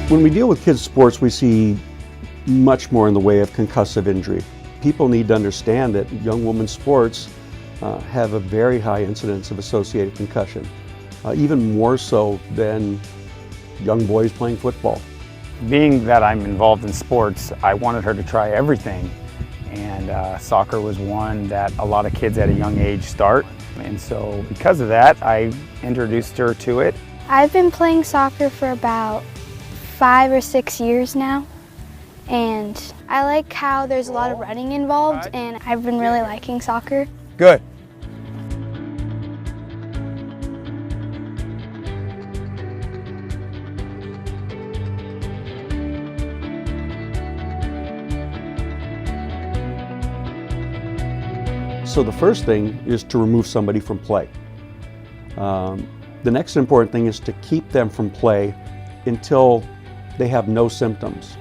When we deal with kids' sports, we see much more in the way of concussive injury. People need to understand that young women's sports have a very high incidence of associated concussion, even more so than young boys playing football. Being that I'm involved in sports, I wanted her to try everything, and soccer was one that a lot of kids at a young age start, and so because of that I introduced her to it. I've been playing soccer for about 5 or 6 years now, and I like how there's a lot of running involved, and I've been really liking soccer. Good. So the first thing is to remove somebody from play. The next important thing is to keep them from play until they have no symptoms,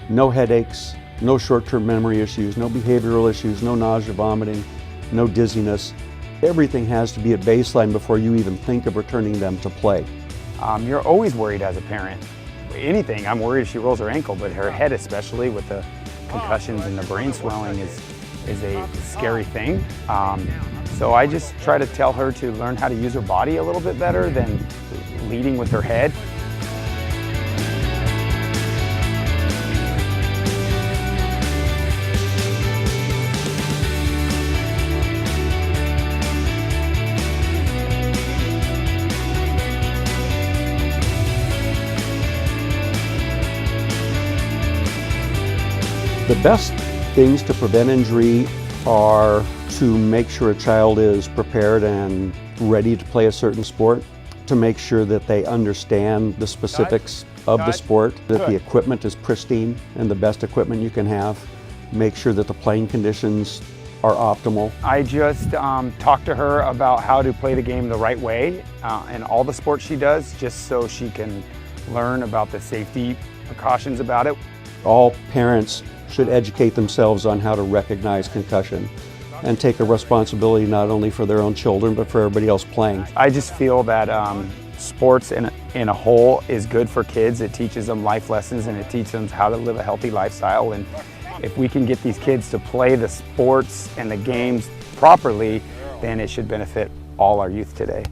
no headaches, no short-term memory issues, no behavioral issues, no nausea, vomiting, no dizziness. Everything has to be at baseline before you even think of returning them to play. You're always worried as a parent. Anything, I'm worried if she rolls her ankle, but her head especially with the concussions and the brain swelling is a scary thing. So I just try to tell her to learn how to use her body a little bit better than leading with her head. The best things to prevent injury are to make sure a child is prepared and ready to play a certain sport, to make sure that they understand the specifics of the sport, that the equipment is pristine and the best equipment you can have, make sure that the playing conditions are optimal. I just talk to her about how to play the game the right way in all the sports she does, just so she can learn about the safety precautions about it. All parents should educate themselves on how to recognize concussion and take a responsibility not only for their own children but for everybody else playing. I just feel that sports in a whole is good for kids. It teaches them life lessons and it teaches them how to live a healthy lifestyle, and if we can get these kids to play the sports and the games properly, then it should benefit all our youth today.